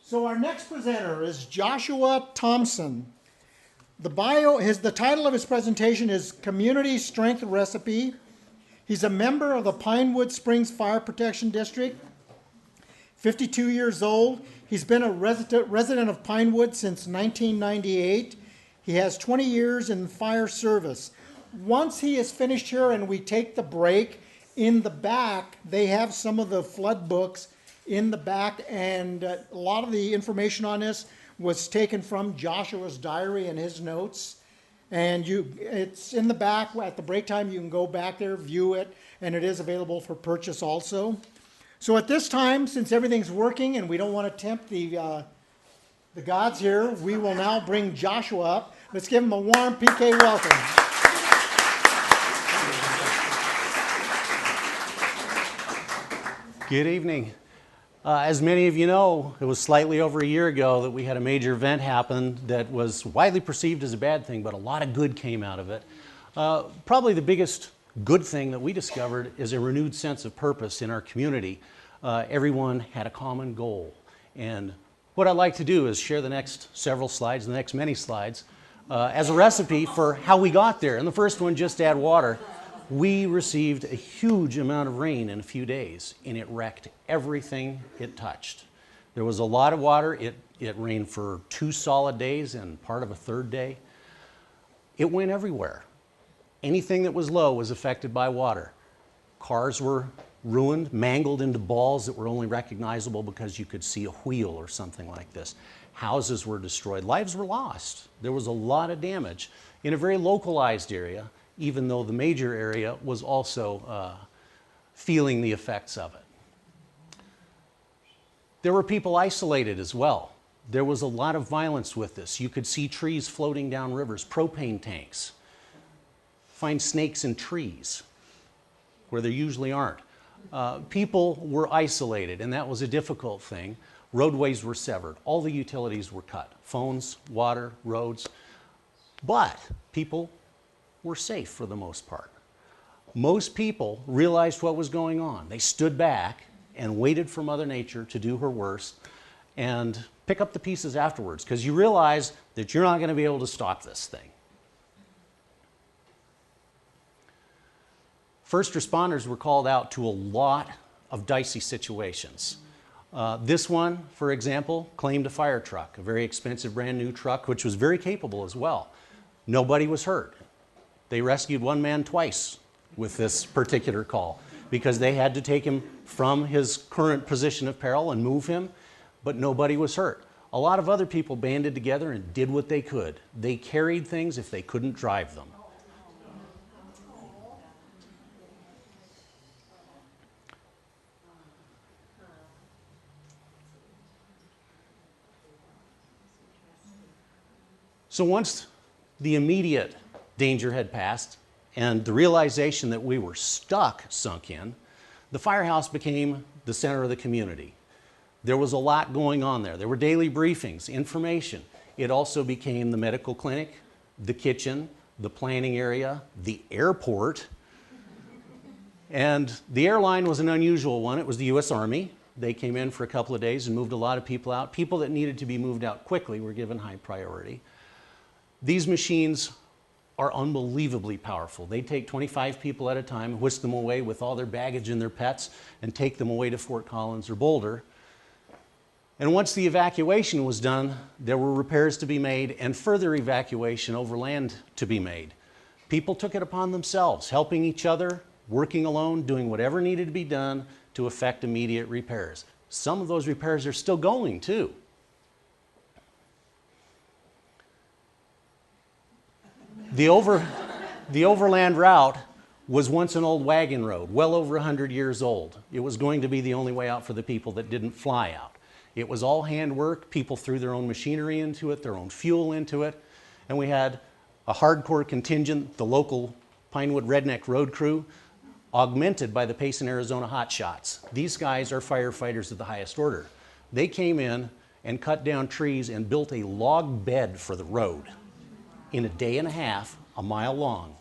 So our next presenter is Joshua Thompson. The title of his presentation is Community Strength Recipe. He's a member of the Pinewood Springs Fire Protection District, 52 years old. He's been a resident of Pinewood since 1998. He has 20 years in fire service. Once he is finished here and we take the break, in the back, they have some of the flood books in the back, and a lot of the information on this was taken from Joshua's diary and his notes. And it's in the back. At the break time, you can go back there, view it, and it is available for purchase also. So at this time, since everything's working and we don't want to tempt the gods here, we will now bring Joshua up. Let's give him a warm PK welcome. Good evening. As many of you know, it was slightly over a year ago that we had a major event happen that was widely perceived as a bad thing, but a lot of good came out of it. Probably the biggest good thing that we discovered is a renewed sense of purpose in our community. Everyone had a common goal. And what I'd like to do is share the next several slides, the next many slides, as a recipe for how we got there. And the first one, just to add water. We received a huge amount of rain in a few days, and it wrecked everything it touched. There was a lot of water. It rained for 2 solid days and part of a third day. It went everywhere. Anything that was low was affected by water. Cars were ruined, mangled into balls that were only recognizable because you could see a wheel or something like this. Houses were destroyed. Lives were lost. There was a lot of damage in a very localized area, even though the major area was also feeling the effects of it. There were people isolated as well. There was a lot of violence with this. You could see trees floating down rivers, propane tanks, find snakes in trees where there usually aren't. People were isolated, and that was a difficult thing. Roadways were severed. All the utilities were cut. Phones, water, roads. But people were safe for the most part. Most people realized what was going on. They stood back and waited for Mother Nature to do her worst and pick up the pieces afterwards, because you realize that you're not going to be able to stop this thing. First responders were called out to a lot of dicey situations. This one, for example, claimed a fire truck, a very expensive brand new truck, which was very capable as well. Nobody was hurt. They rescued one man twice with this particular call because they had to take him from his current position of peril and move him, but nobody was hurt. A lot of other people banded together and did what they could. They carried things if they couldn't drive them. So once the immediate danger had passed and the realization that we were stuck sunk in, the firehouse became the center of the community. There was a lot going on there. There were daily briefings, information. It also became the medical clinic, the kitchen, the planning area, the airport. And the airline was an unusual one. It was the U.S. Army. They came in for a couple of days and moved a lot of people out. People that needed to be moved out quickly were given high priority. These machines are unbelievably powerful. They take 25 people at a time, whisk them away with all their baggage and their pets, and take them away to Fort Collins or Boulder. And once the evacuation was done, there were repairs to be made and further evacuation overland to be made. People took it upon themselves, helping each other, working alone, doing whatever needed to be done to effect immediate repairs. Some of those repairs are still going too. The overland route was once an old wagon road, well over 100 years old. It was going to be the only way out for the people that didn't fly out. It was all handwork. People threw their own machinery into it, their own fuel into it, and we had a hardcore contingent, the local Pinewood Redneck Road Crew, augmented by the Payson, Arizona Hotshots. These guys are firefighters of the highest order. They came in and cut down trees and built a log bed for the road in a day and a half, a mile long,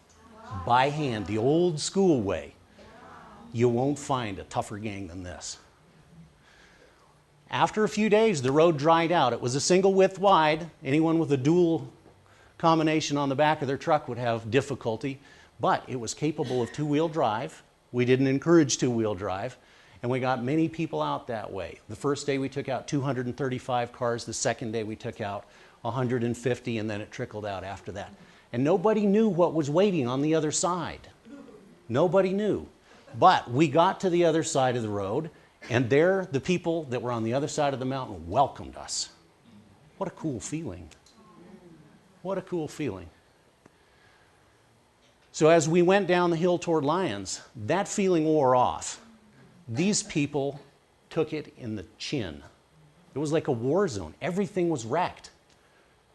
by hand, the old school way. You won't find a tougher gang than this. After a few days, the road dried out. It was a single width wide. Anyone with a dual combination on the back of their truck would have difficulty, but it was capable of two-wheel drive. We didn't encourage two-wheel drive, and we got many people out that way. The first day we took out 235 cars. The second day we took out 150, and then it trickled out after that. And nobody knew what was waiting on the other side. Nobody knew. But we got to the other side of the road, and there the people that were on the other side of the mountain welcomed us. What a cool feeling. What a cool feeling. So as we went down the hill toward Lyons, that feeling wore off. These people took it in the chin. It was like a war zone. Everything was wrecked.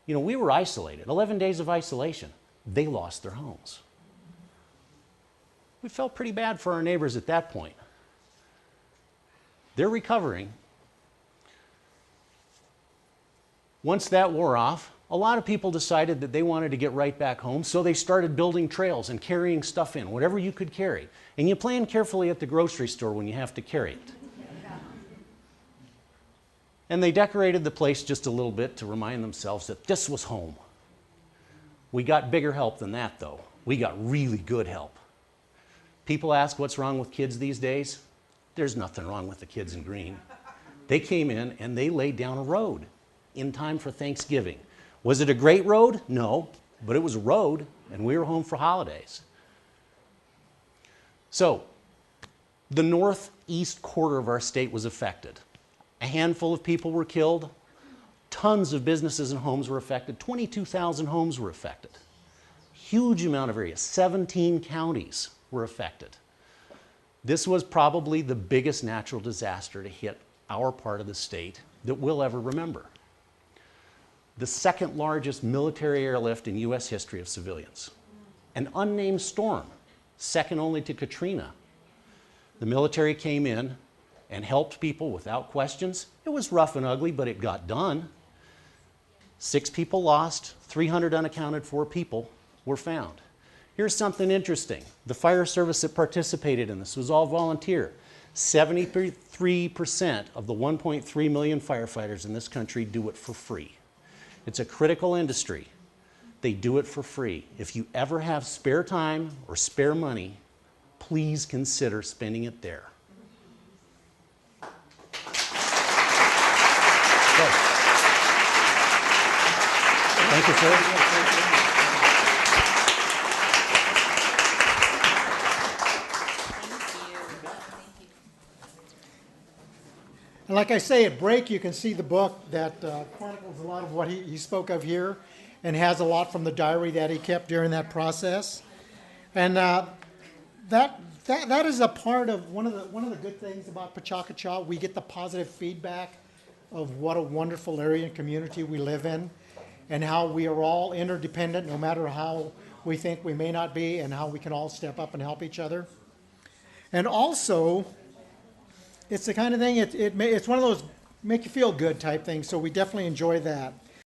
You know, we were isolated, 11 days of isolation. They lost their homes. We felt pretty bad for our neighbors at that point. They're recovering. Once that wore off, a lot of people decided that they wanted to get right back home, so they started building trails and carrying stuff in, whatever you could carry. And you plan carefully at the grocery store when you have to carry it. And they decorated the place just a little bit to remind themselves that this was home. We got bigger help than that, though. We got really good help. People ask what's wrong with kids these days. There's nothing wrong with the kids in green. They came in and they laid down a road in time for Thanksgiving. Was it a great road? No, but it was a road, and we were home for holidays. So, the northeast quarter of our state was affected. A handful of people were killed. Tons of businesses and homes were affected. 22,000 homes were affected. Huge amount of area. 17 counties were affected. This was probably the biggest natural disaster to hit our part of the state that we'll ever remember. The second largest military airlift in U.S. history of civilians. An unnamed storm, second only to Katrina. The military came in and helped people without questions. It was rough and ugly, but it got done. 6 people lost, 300 unaccounted for people were found. Here's something interesting. The fire service that participated in this was all volunteer. 73% of the 1.3 million firefighters in this country do it for free. It's a critical industry. They do it for free. If you ever have spare time or spare money, please consider spending it there. Okay. Thank you, sir. And like I say, at break, you can see the book that chronicles a lot of what he spoke of here and has a lot from the diary that he kept during that process. And that is a part of one of the good things about Pecha. We get the positive feedback of what a wonderful area and community we live in and how we are all interdependent no matter how we think we may not be and how we can all step up and help each other. And also, it's the kind of thing, it's one of those make you feel good type things, so we definitely enjoy that.